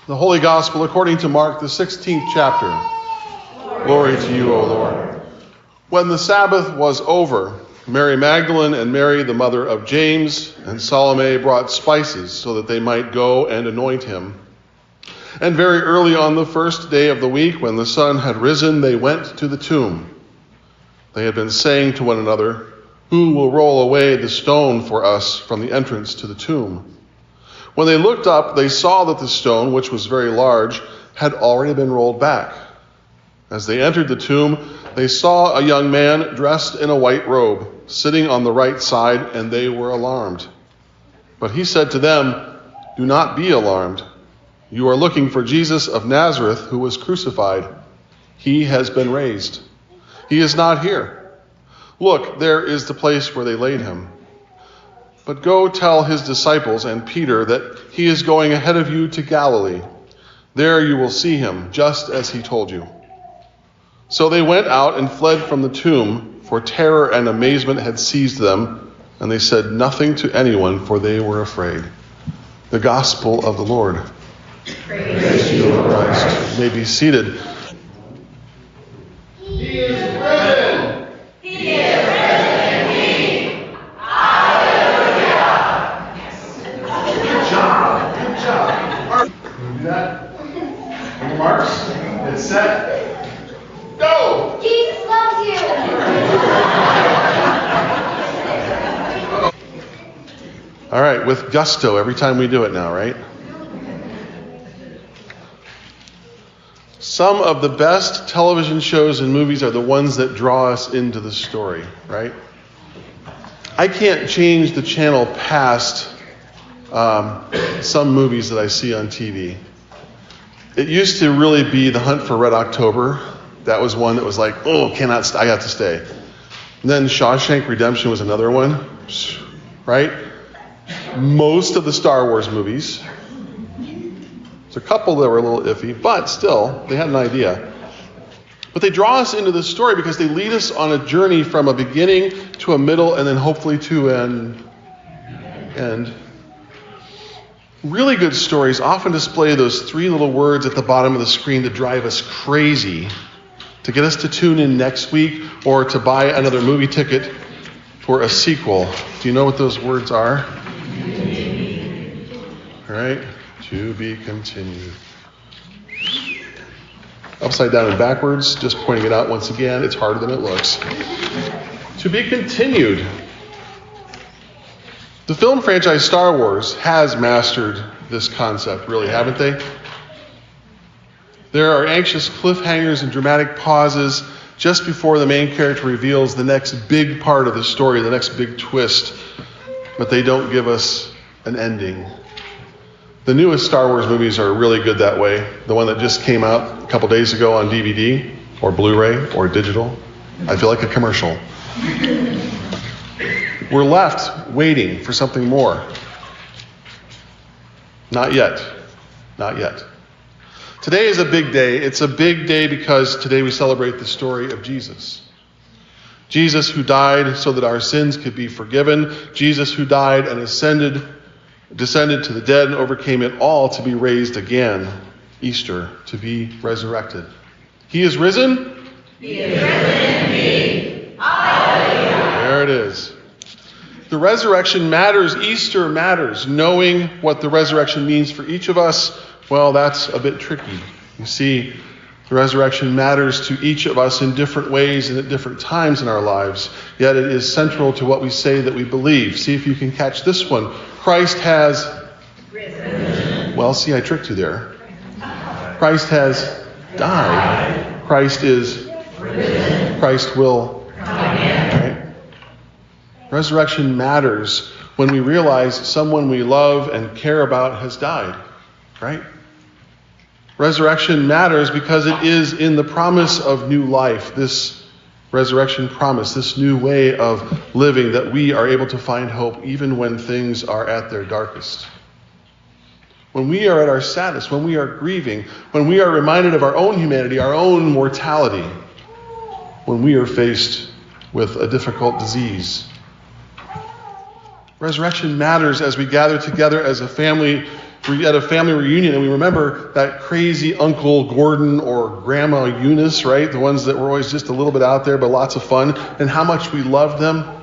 The Holy Gospel according to Mark, the 16th chapter. Glory to you, O Lord. When the Sabbath was over, Mary Magdalene and Mary, the mother of James, and Salome brought spices so that they might go and anoint him. And very early on the first day of the week, when the sun had risen, they went to the tomb. They had been saying to one another, "Who will roll away the stone for us from the entrance to the tomb?" When they looked up, they saw that the stone, which was very large, had already been rolled back. As they entered the tomb, they saw a young man dressed in a white robe, sitting on the right side, and they were alarmed. But he said to them, "Do not be alarmed. You are looking for Jesus of Nazareth, who was crucified. He has been raised. He is not here. Look, there is the place where they laid him. But go tell his disciples and Peter that he is going ahead of you to Galilee. There you will see him, just as he told you." So they went out and fled from the tomb, for terror and amazement had seized them, and they said nothing to anyone, for they were afraid. The Gospel of the Lord. Praise to you, Christ. You may be seated. He is risen! He is risen indeed! Hallelujah! Good job. Good job. Can we do that? Marks. Get set. Go! Jesus loves you! All right, with gusto every time we do it now, right? Some of the best television shows and movies are the ones that draw us into the story, right? I can't change the channel past some movies that I see on TV. It used to really be The Hunt for Red October. That was one that was like, oh, I got to stay. And then Shawshank Redemption was another one, right? Most of the Star Wars movies. There's a couple that were a little iffy, but still, they had an idea. But they draw us into the story because they lead us on a journey from a beginning to a middle and then hopefully to an end. Really good stories often display those three little words at the bottom of the screen to drive us crazy, to get us to tune in next week or to buy another movie ticket for a sequel. Do you know what those words are? All right. To be continued. Upside down and backwards, just pointing it out once again. It's harder than it looks. To be continued. The film franchise Star Wars has mastered this concept, really, haven't they? There are anxious cliffhangers and dramatic pauses just before the main character reveals the next big part of the story, the next big twist, but they don't give us an ending. The newest Star Wars movies are really good that way. The one that just came out a couple days ago on DVD or Blu-ray or digital. I feel like a commercial. We're left waiting for something more. Not yet. Not yet. Today is a big day. It's a big day because today we celebrate the story of Jesus. Jesus who died so that our sins could be forgiven. Jesus who died and descended to the dead and overcame it all to be raised again. Easter, to be resurrected. He is risen? He is risen indeed! Hallelujah! There it is. The resurrection matters. Easter matters. Knowing what the resurrection means for each of us, well, that's a bit tricky. You see, the resurrection matters to each of us in different ways and at different times in our lives. Yet it is central to what we say that we believe. See if you can catch this one. Christ has risen. Well, see, I tricked you there. Christ has died. Christ is risen. Christ will come again. Right? Resurrection matters when we realize someone we love and care about has died. Right? Resurrection matters because it is in the promise of new life, this resurrection promise, this new way of living, that we are able to find hope even when things are at their darkest. When we are at our saddest, when we are grieving, when we are reminded of our own humanity, our own mortality, when we are faced with a difficult disease. Resurrection matters as we gather together as a family We're at a family reunion and we remember that crazy Uncle Gordon or Grandma Eunice, right? The ones that were always just a little bit out there but lots of fun, and how much we loved them.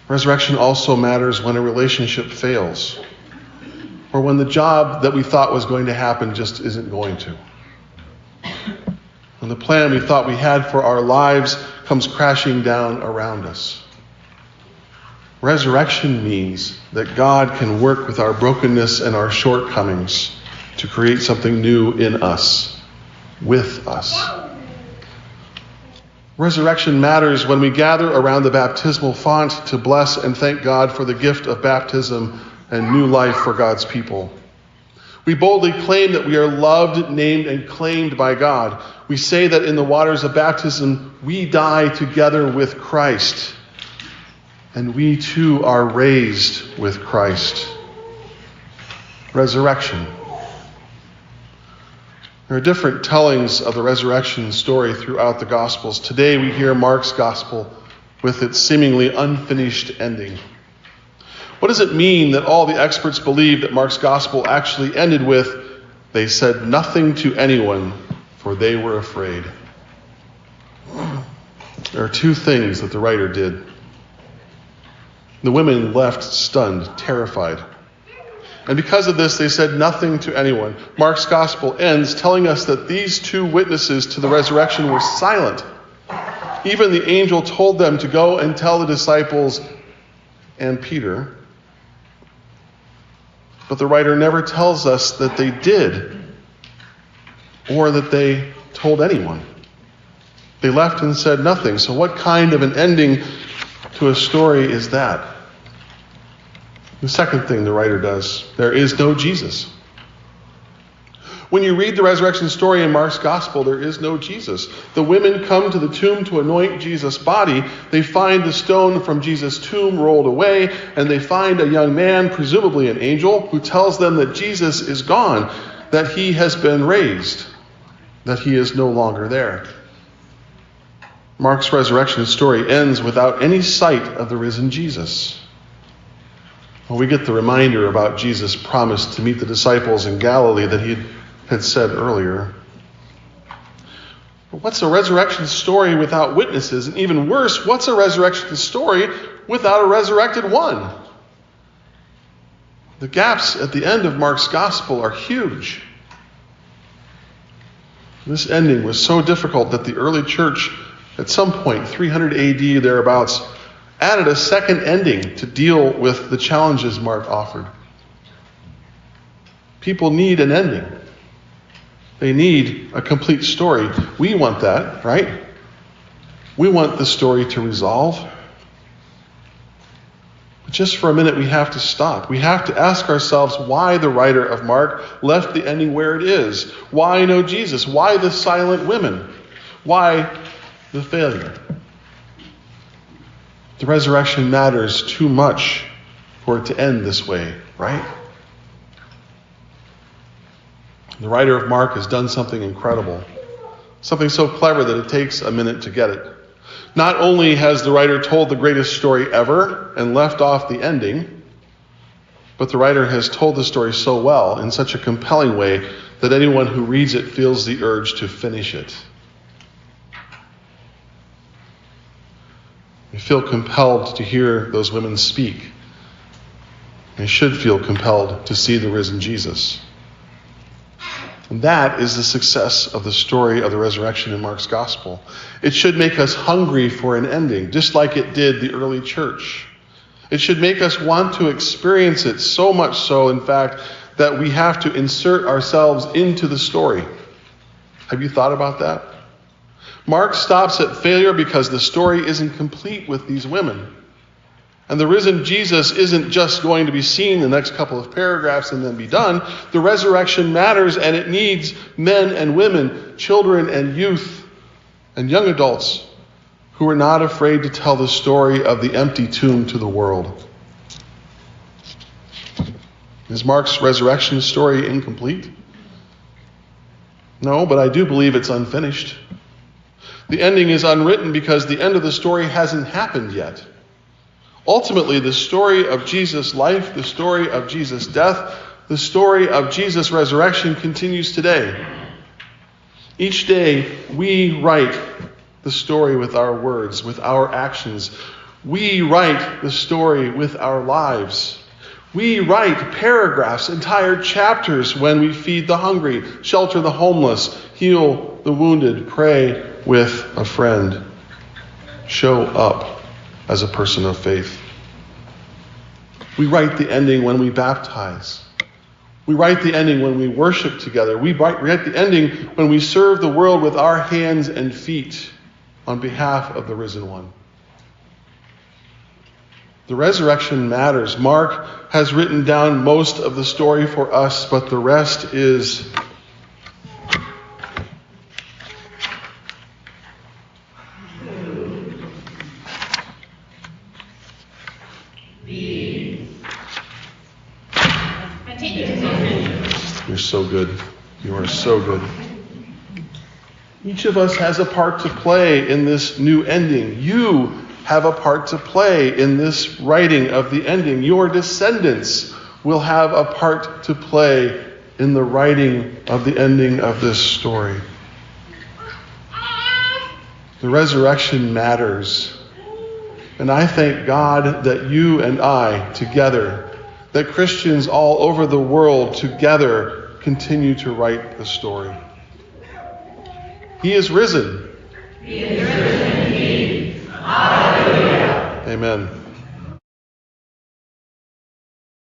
Resurrection also matters when a relationship fails, or when the job that we thought was going to happen just isn't going to. When the plan we thought we had for our lives comes crashing down around us. Resurrection means that God can work with our brokenness and our shortcomings to create something new in us, with us. Resurrection matters when we gather around the baptismal font to bless and thank God for the gift of baptism and new life for God's people. We boldly claim that we are loved, named, and claimed by God. We say that in the waters of baptism, we die together with Christ. And we too are raised with Christ. Resurrection. There are different tellings of the resurrection story throughout the Gospels. Today we hear Mark's Gospel with its seemingly unfinished ending. What does it mean that all the experts believe that Mark's Gospel actually ended with, "They said nothing to anyone, for they were afraid"? There are two things that the writer did. The women left stunned, terrified. And because of this, they said nothing to anyone. Mark's Gospel ends telling us that these two witnesses to the resurrection were silent. Even the angel told them to go and tell the disciples and Peter. But the writer never tells us that they did or that they told anyone. They left and said nothing. So what kind of an ending to a story is that? The second thing the writer does, there is no Jesus. When you read the resurrection story in Mark's Gospel, there is no Jesus. The women come to the tomb to anoint Jesus' body. They find the stone from Jesus' tomb rolled away, and they find a young man, presumably an angel, who tells them that Jesus is gone, that he has been raised, that he is no longer there. Mark's resurrection story ends without any sight of the risen Jesus. Well, we get the reminder about Jesus' promise to meet the disciples in Galilee that he had said earlier. But what's a resurrection story without witnesses? And even worse, what's a resurrection story without a resurrected one? The gaps at the end of Mark's Gospel are huge. This ending was so difficult that the early church, at some point, 300 AD thereabouts, added a second ending to deal with the challenges Mark offered. People need an ending. They need a complete story. We want that, right? We want the story to resolve. But just for a minute, we have to stop. We have to ask ourselves why the writer of Mark left the ending where it is. Why no Jesus? Why the silent women? Why the failure? The resurrection matters too much for it to end this way, right? The writer of Mark has done something incredible, something so clever that it takes a minute to get it. Not only has the writer told the greatest story ever and left off the ending, but the writer has told the story so well, in such a compelling way, that anyone who reads it feels the urge to finish it. We feel compelled to hear those women speak. We should feel compelled to see the risen Jesus. And that is the success of the story of the resurrection in Mark's Gospel. It should make us hungry for an ending, just like it did the early church. It should make us want to experience it, so much so, in fact, that we have to insert ourselves into the story. Have you thought about that? Mark stops at failure because the story isn't complete with these women. And the risen Jesus isn't just going to be seen in the next couple of paragraphs and then be done. The resurrection matters, and it needs men and women, children and youth, and young adults who are not afraid to tell the story of the empty tomb to the world. Is Mark's resurrection story incomplete? No, but I do believe it's unfinished. The ending is unwritten because the end of the story hasn't happened yet. Ultimately, the story of Jesus' life, the story of Jesus' death, the story of Jesus' resurrection continues today. Each day, we write the story with our words, with our actions. We write the story with our lives. We write paragraphs, entire chapters when we feed the hungry, shelter the homeless, heal the wounded, pray with a friend, show up as a person of faith. We write the ending when we baptize. We write the ending when we worship together. We write the ending when we serve the world with our hands and feet on behalf of the risen one. The resurrection matters. Mark has written down most of the story for us, but the rest is You're so good. You are so good. Each of us has a part to play in this new ending. You have a part to play in this writing of the ending. Your descendants will have a part to play in the writing of the ending of this story. The resurrection matters. And I thank God that you and I together, that Christians all over the world together continue to write the story. He is risen. He is risen indeed. Hallelujah. Amen.